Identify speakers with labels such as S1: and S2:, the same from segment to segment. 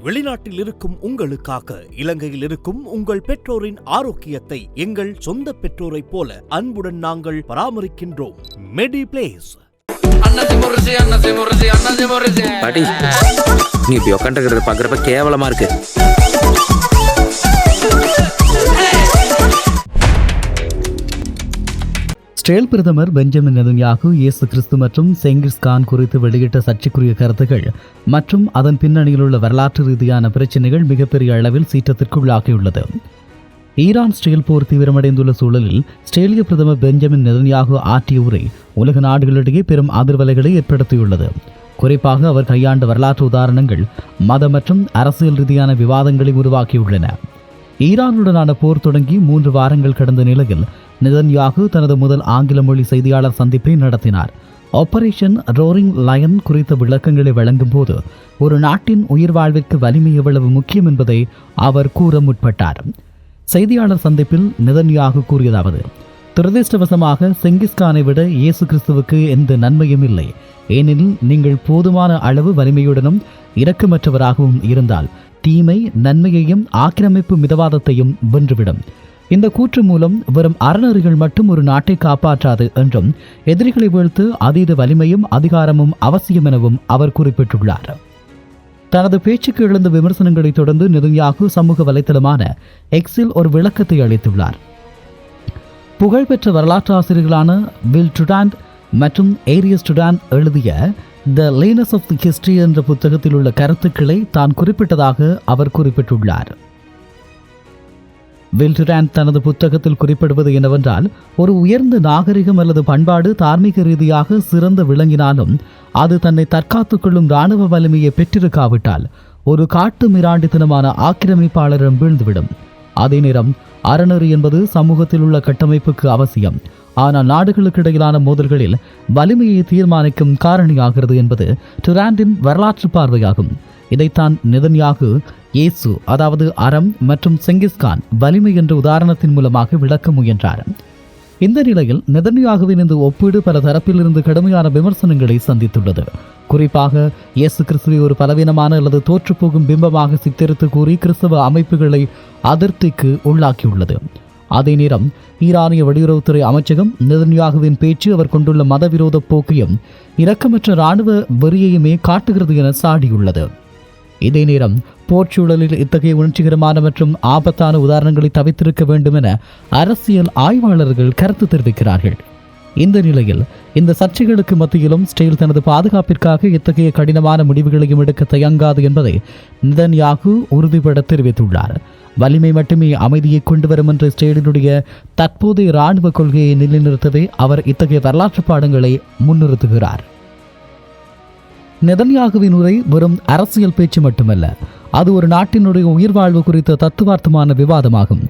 S1: வெளிநாட்டில் இருக்கும் உங்களுக்காக இலங்கையில் இருக்கும் உங்கள் பெற்றோரின் ஆரோக்கியத்தை எங்கள் சொந்த பெற்றோரைப் போல அன்புடன் நாங்கள் பராமரிக்கின்றோம். மெடிப்ளேஸ்.
S2: பாட்டி, நீ இப்படி உட்காந்துக்கிறத பாக்குறப்ப கேவலமா இருக்கு.
S3: இஸ்ரேல் பிரதமர் பெஞ்சமின் நெதன்யாகு இயேசு கிறிஸ்து மற்றும் செங்கிஸ் கான் குறித்து வெளியிட்ட சர்ச்சைக்குரிய கருத்துகள் மற்றும் அதன் பின்னணியில் உள்ள வரலாற்று ரீதியான பிரச்சினைகள் மிகப்பெரிய அளவில் சீற்றத்திற்குள்ளாகியுள்ளது. ஈரான் இஸ்ரேல் போர் தீவிரமடைந்துள்ள சூழலில் இஸ்ரேலிய பிரதமர் பெஞ்சமின் நெதன்யாகு ஆற்றிய உரை உலக நாடுகளிடையே பெரும் அதிர்வலைகளை ஏற்படுத்தியுள்ளது. குறிப்பாக அவர் கையாண்ட வரலாற்று உதாரணங்கள் மத மற்றும் அரசியல் ரீதியான விவாதங்களை உருவாக்கியுள்ளன. ஈரானுடனான போர் தொடங்கி 3 வாரங்கள் கடந்த நிலையில் நெதன்யாகு தனது முதல் ஆங்கில மொழி செய்தியாளர் சந்திப்பை நடத்தினார். ஆபரேஷன் ரோரிங் லயன் குறித்த விளக்கங்களை வழங்கும் போது ஒரு நாட்டின் உயிர் வாழ்விற்கு வலிமை எவ்வளவு முக்கியம் என்பதை அவர் கூற முற்பட்டார். செய்தியாளர் சந்திப்பில் நெதன்யாகு கூறியதாவது: துரதிர்ஷ்டவசமாக செங்கிஸ்கானை விட இயேசு கிறிஸ்துவுக்கு எந்த நன்மையும் இல்லை. ஏனெனில் நீங்கள் போதுமான அளவு வலிமையுடனும் இரக்கமற்றவராகவும் இருந்தால் தீமை நன்மையையும் ஆக்கிரமிப்பு மிதவாதத்தையும் வென்றுவிடும். இந்த கூற்று மூலம் வெறும் அறநெறிகள் மட்டும் ஒரு நாட்டை காப்பாற்றாது என்றும் எதிரிகளை வீழ்த்து அதீத வலிமையும் அதிகாரமும் அவசியம் எனவும் அவர் குறிப்பிட்டுள்ளார். தனது பேச்சுக்கு எழுந்த விமர்சனங்களை தொடர்ந்து நெதன்யாகு சமூக வலைத்தளமான எக்ஸில் ஒரு விளக்கத்தை அளித்துள்ளார். புகழ்பெற்ற வரலாற்று ஆசிரியர்களான வில் டுடாண்ட் மற்றும் ஏரியஸ் டுடாண்ட் எழுதிய த லேனஸ் ஆஃப் தி ஹிஸ்டரி என்ற புத்தகத்தில் உள்ள கருத்துக்களை தான் குறிப்பிட்டதாக அவர் குறிப்பிட்டுள்ளார். வில் டுடாண்ட் தனது புத்தகத்தில் குறிப்பிடுவது என்னவென்றால், ஒரு உயர்ந்த நாகரிகம் அல்லது பண்பாடு தார்மீக ரீதியாக சிறந்த விளங்கினாலும் அது தன்னை தற்காத்துக் கொள்ளும் இராணுவ வலிமையை பெற்றிருக்காவிட்டால் ஒரு காட்டு மிராண்டித்தனமான ஆக்கிரமிப்பாளரிடம் வீழ்ந்துவிடும். அதே நேரம் அறநெறி என்பது சமூகத்தில் உள்ள கட்டமைப்புக்கு அவசியம், ஆனால் நாடுகளுக்கு இடையிலான மோதல்களில் வலிமையை தீர்மானிக்கும் காரணியாகிறது என்பது டுராண்டின் வரலாற்று பார்வையாகும். இதைத்தான் நெதன்யாகு இயேசு, அதாவது அறம், மற்றும் செங்கிஸ்கான் வலிமை என்ற உதாரணத்தின் மூலமாக விளக்க முயன்றார். இந்த நிலையில் நெதன்யாகுவின் இந்த ஒப்பீடு பல தரப்பிலிருந்து கடுமையான விமர்சனங்களை சந்தித்துள்ளது. குறிப்பாக இயேசு கிறிஸ்துவை ஒரு பலவீனமான அல்லது தோற்றுப்போகும் பிம்பமாக சித்தரித்து கூறி கிறிஸ்தவ அமைப்புகளை அதிருப்திக்கு உள்ளாக்கியுள்ளது. அதே நேரம் ஈரானிய வெளியுறவுத்துறை அமைச்சகம் நெதன்யாகுவின் பேச்சு அவர் கொண்டுள்ள மதவிரோத போக்கையும் இரக்கமற்ற இராணுவ வெறியையுமே காட்டுகிறது என சாடியுள்ளது. இதே நேரம் போர்ச்சூழலில் இத்தகைய உணர்ச்சிகரமான மற்றும் ஆபத்தான உதாரணங்களை தவிர்த்திருக்க வேண்டும் என அரசியல் ஆய்வாளர்கள் கருத்து தெரிவிக்கிறார்கள். இந்த நிலையில் இந்த சர்ச்சைகளுக்கு மத்தியிலும் இஸ்ரேல் தனது பாதுகாப்பிற்காக இத்தகைய கடினமான முடிவுகளையும் எடுக்க தயங்காது என்பதை நெதன்யாகு உறுதிபட தெரிவித்துள்ளார். வலிமை மட்டுமே அமைதியை கொண்டு வரும் என்ற இஸ்ரேலினுடைய தற்போதைய இராணுவ கொள்கையை நிலைநிறுத்தவே அவர் இத்தகைய வரலாற்று பாடங்களை முன்னிறுத்துகிறார். நெதன்யாகுவின் உரை வெறும் அரசியல் பேச்சு மட்டுமல்ல, அது ஒரு நாட்டினுடைய உயிர் வாழ்வு குறித்த தத்துவார்த்தமான விவாதமாகும்.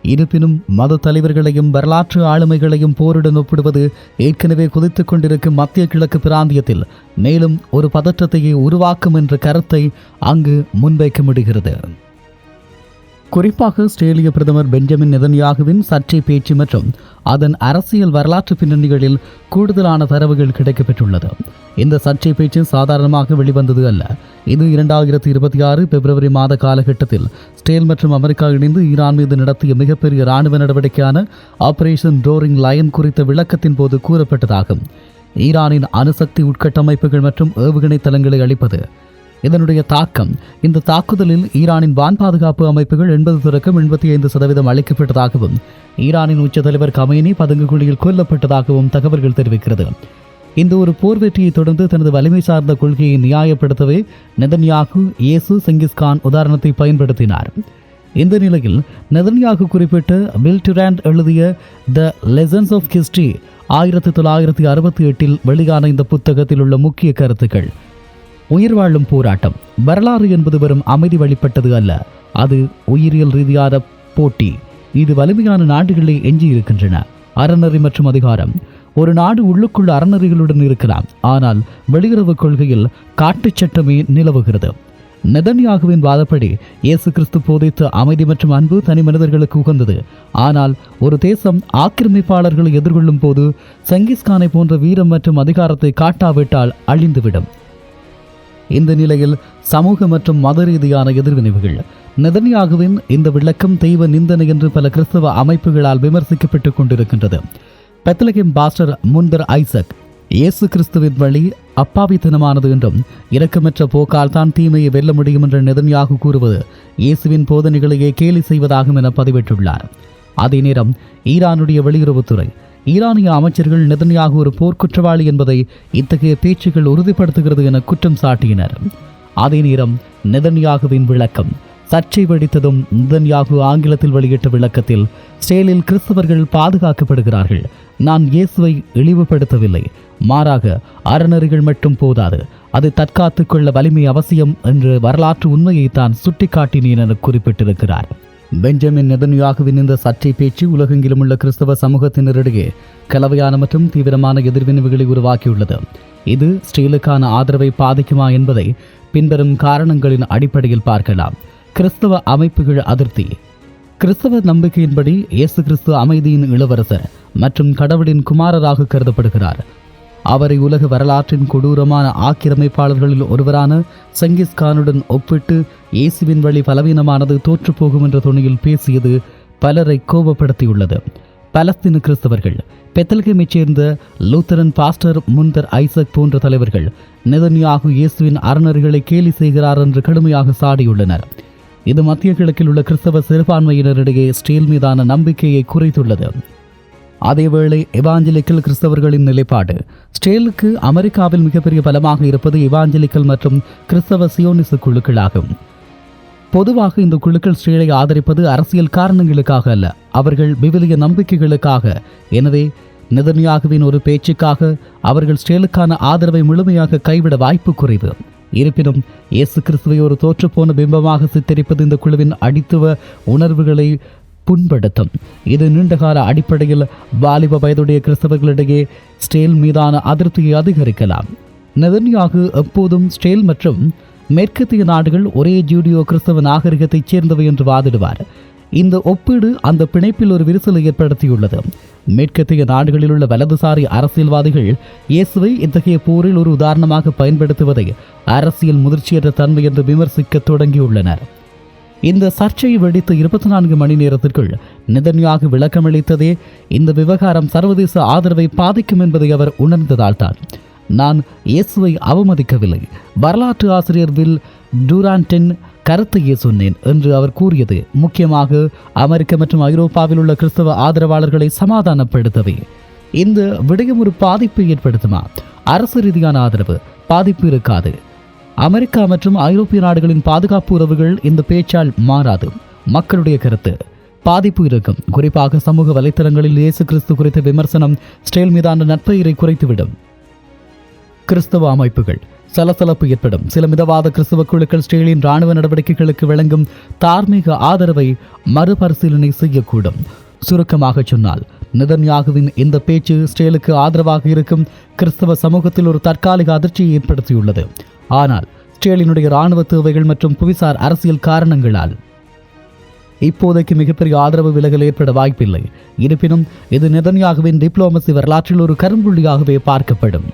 S3: இருப்பினும் மத தலைவர்களையும் வரலாற்று ஆளுமைகளையும் போருடன் ஒப்பிடுவது ஏற்கனவே குதித்துக் கொண்டிருக்கும் மத்திய கிழக்கு பிராந்தியத்தில் மேலும் ஒரு பதற்றத்தையே உருவாக்கும் என்ற கருத்தை அங்கு முன்வைக்க முடிகிறது. குறிப்பாக இஸ்ரேலிய பிரதமர் பெஞ்சமின் நெதன்யாகுவின் சர்ச்சை பேச்சு மற்றும் அதன் அரசியல் வரலாற்று பின்னணிகளில் கூடுதலான தரவுகள் கிடைக்கப்பெற்றுள்ளது. இந்த சர்ச்சை பேச்சு சாதாரணமாக வெளிவந்தது அல்ல. இது 2026 பிப்ரவரி மாத காலகட்டத்தில் இஸ்ரேல் மற்றும் அமெரிக்கா இணைந்து ஈரான் மீது நடத்திய மிகப்பெரிய இராணுவ நடவடிக்கையான ஆபரேஷன் ரோரிங் லயன் குறித்த விளக்கத்தின் போது கூறப்பட்டதாகும். ஈரானின் அணுசக்தி உட்கட்டமைப்புகள் மற்றும் ஏவுகணை தளங்களை அளிப்பது இதனுடைய தாக்கம். இந்த தாக்குதலில் ஈரானின் வான் பாதுகாப்பு அமைப்புகள் 80-85% அளிக்கப்பட்டதாகவும் ஈரானின் உச்ச தலைவர் கமேனி பதுங்குகுழியில் கொல்லப்பட்டதாகவும் தகவல்கள் தெரிவிக்கிறது. இந்த ஒரு போர் வெற்றியை தொடர்ந்து தனது வலிமை சார்ந்த கொள்கையை நியாயப்படுத்தவே நெதன்யாகு இயேசு செங்கிஸ்கான் உதாரணத்தை பயன்படுத்தினார். இந்த நிலையில் நெதன்யாகு குறிப்பிட்ட வில் டுராண்ட் எழுதிய த லெசன்ஸ் ஆஃப் ஹிஸ்டரி 1968 வெளியான இந்த புத்தகத்தில் உள்ள முக்கிய கருத்துக்கள்: உயிர் வாழும் போராட்டம். வரலாறு என்பது வெறும் அமைதி வழிபட்டது அல்ல, அது உயிரியல் ரீதியான போட்டி. இது வலிமையான நாடுகளே எஞ்சி இருக்கின்றன. அறநெறி மற்றும் அதிகாரம். ஒரு நாடு உள்ளுக்குள்ள அறநெறிகளுடன் இருக்கலாம், ஆனால் வெளியுறவு கொள்கையில் காட்டுச் சட்டமே நிலவுகிறது. நெதன்யாகுவின் வாதப்படி இயேசு கிறிஸ்து போதித்த அமைதி மற்றும் அன்பு தனி மனிதர்களுக்கு உகந்தது. ஆனால் ஒரு தேசம் ஆக்கிரமிப்பாளர்களை எதிர்கொள்ளும் போது செங்கிஸ்கானை போன்ற வீரம் மற்றும் அதிகாரத்தை காட்டாவிட்டால் அழிந்துவிடும். இந்த நிலையில் சமூக மற்றும் மத ரீதியான எதிர்வினைவுகள். நெதன்யாகுவின் இந்த விளக்கம் தெய்வ நிந்தனை என்று பல கிறிஸ்தவ அமைப்புகளால் விமர்சிக்கப்பட்டுக் கொண்டிருக்கின்றது. பெத்லகேம் பாஸ்டர் முன்தர் ஐசக் இயேசு கிறிஸ்துவின் வழி அப்பாவித்தனமானது என்றும் இரக்கமற்ற போக்கால் தான் தீமையை வெல்ல முடியும் என்று நெதன்யாகு கூறுவது இயேசுவின் போதனைகளையே கேலி செய்வதாகும் என பதிவிட்டுள்ளார். அதே நேரம் ஈரானுடைய வெளியுறவுத்துறை ஈரானிய அமைச்சர்கள் நெதன்யாகு ஒரு போர்க்குற்றவாளி என்பதை இத்தகைய பேச்சுக்கள் உறுதிப்படுத்துகிறது என குற்றம் சாட்டினர். அதே நேரம் நெதன்யாகுவின் விளக்கம் சர்ச்சை வெடித்ததும் நெதன்யாகு ஆங்கிலத்தில் வெளியிட்ட விளக்கத்தில் இஸ்ரேலில் கிறிஸ்தவர்கள் பாதுகாக்கப்படுகிறார்கள், நான் இயேசுவை இழிவுபடுத்தவில்லை, மாறாக அறநெறிகள் மட்டும் போதாது, அதை தற்காத்துக் கொள்ள வலிமை அவசியம் என்று வரலாற்று உண்மையை தான் சுட்டிக்காட்டினேன் என குறிப்பிட்டிருக்கிறார். பெஞ்சமின் நெதன்யாகுவின் இந்த சர்ச்சை பேச்சு உலகெங்கிலும் உள்ள கிறிஸ்தவ சமூகத்தினரிடையே கலவையான மற்றும் தீவிரமான எதிர்வினைவுகளை உருவாக்கியுள்ளது. இது இஸ்ரேலுக்கான ஆதரவை பாதிக்குமா என்பதை பின்வரும் காரணங்களின் அடிப்படையில் பார்க்கலாம். கிறிஸ்தவ அமைப்புகள் அதிருப்தி. கிறிஸ்தவ நம்பிக்கையின்படி இயேசு கிறிஸ்து அமைதியின் இளவரசர் மற்றும் கடவுளின் குமாரராக கருதப்படுகிறார். அவரை உலக வரலாற்றின் கொடூரமான ஆக்கிரமிப்பாளர்களில் ஒருவரான செங்கிஸ்கானுடன் ஒப்பிட்டு இயேசுவின் வழி பலவீனமானது தோற்றுப்போகும் என்ற துணியில் பேசியது பலரை கோபப்படுத்தியுள்ளது. பலஸ்தீன கிறிஸ்தவர்கள், பெத்லகேமைச் சேர்ந்த லூத்தரன் பாஸ்டர் முன்தர் ஐசக் போன்ற தலைவர்கள் நெதன்யாகு இயேசுவின் அறநெறிகளை கேலி செய்கிறார் என்று கடுமையாக சாடியுள்ளனர். இது மத்திய கிழக்கில் உள்ள கிறிஸ்தவ சிறுபான்மையினரிடையே இஸ்ரேல் மீதான நம்பிக்கையை குறைத்துள்ளது. அதேவேளை எவாஞ்சலிக்கல் கிறிஸ்தவர்களின் நிலைப்பாடு. இஸ்ரேலுக்கு அமெரிக்காவில் மிகப்பெரிய பலமாக இருப்பது எவாஞ்சலிக்கல் மற்றும் கிறிஸ்தவ சியோனிச குழுக்களாகும். பொதுவாக இந்த குழுக்கள் இஸ்ரேலை ஆதரிப்பது அரசியல் காரணங்களுக்காக அல்ல, அவர்கள் விவிலிய நம்பிக்கைகளுக்காக. எனவே நெதன்யாகுவின் ஒரு பேச்சுக்காக அவர்கள் இஸ்ரேலுக்கான ஆதரவை முழுமையாக கைவிட வாய்ப்பு குறைவு. இருப்பினும் இயேசு கிறிஸ்துவை ஒரு தோற்றுப்போன பிம்பமாக சித்தரிப்பது இந்த குழுவின் அடித்துவ உணர்வுகளை புண்படுத்தும். இது நீண்டகால அடிப்படையில் வாலிப வயதுடைய கிறிஸ்தவர்களிடையே இஸ்ரேல் மீதான அதிருப்தியை அதிகரிக்கலாம். நெதன்யாகு எப்போதும் இஸ்ரேல் மற்றும் மேற்கத்திய நாடுகள் ஒரே ஜூடியோ கிறிஸ்தவ நாகரிகத்தைச் சேர்ந்தவை என்று வாதிடுவார். இந்த ஒப்பீடு அந்த பிணைப்பில் ஒரு விரிசலை ஏற்படுத்தியுள்ளது. மேற்கத்திய நாடுகளில் உள்ள வலதுசாரி அரசியல்வாதிகள் இயேசுவை இத்தகைய போரில் ஒரு உதாரணமாக பயன்படுத்துவதை அரசியல் முதிர்ச்சியற்ற தன்மை என்று விமர்சிக்க தொடங்கியுள்ளனர். இந்த சர்ச்சையை வெடித்த 24 மணி நேரத்திற்குள் நெதன்யாகு விளக்கமளித்ததே இந்த விவகாரம் சர்வதேச ஆதரவை பாதிக்கும் என்பதை அவர் உணர்ந்ததால் தான். நான் இயேசுவை அவமதிக்கவில்லை, வரலாற்று ஆசிரியர் வில் டூரான்டின் கருத்தையே சொன்னேன் என்று அவர் கூறியது முக்கியமாக அமெரிக்க மற்றும் ஐரோப்பாவில் உள்ள கிறிஸ்தவ ஆதரவாளர்களை சமாதானப்படுத்தவே. இந்த விடயம் ஒரு பாதிப்பை ஏற்படுத்துமா? அரசு ரீதியான ஆதரவு பாதிப்பு இருக்காது. அமெரிக்கா மற்றும் ஐரோப்பிய நாடுகளின் பாதுகாப்பு உறவுகள் இந்த பேச்சால் மாறாது. மக்களுடைய கருத்து பாதிப்பு இருக்கும். குறிப்பாக சமூக வலைத்தளங்களில் இயேசு கிறிஸ்து குறித்த விமர்சனம் இஸ்ரேல் மீதான நற்பெயரை குறைத்துவிடும். கிறிஸ்தவ அமைப்புகள் சலசலப்பு ஏற்படும். சில மிதவாத கிறிஸ்தவ குழுக்கள் இஸ்ரேலின் இராணுவ நடவடிக்கைகளுக்கு வழங்கும் தார்மீக ஆதரவை மறுபரிசீலனை செய்யக்கூடும். சுருக்கமாக சொன்னால் நெதன்யாகுவின் இந்த பேச்சு இஸ்ரேலுக்கு ஆதரவாக இருக்கும் கிறிஸ்தவ சமூகத்தில் ஒரு தற்காலிக அதிர்ச்சியை ஏற்படுத்தியுள்ளது. ஆனால் இஸ்ரேலினுடைய இராணுவ தேவைகள் மற்றும் புவிசார் அரசியல் காரணங்களால் இப்போதைக்கு மிகப்பெரிய ஆதரவு விலகல் ஏற்பட வாய்ப்பில்லை. இருப்பினும் இது நெதன்யாகுவின் டிப்ளோமசி வரலாற்றில் ஒரு கரும்புள்ளியாகவே பார்க்கப்படும்.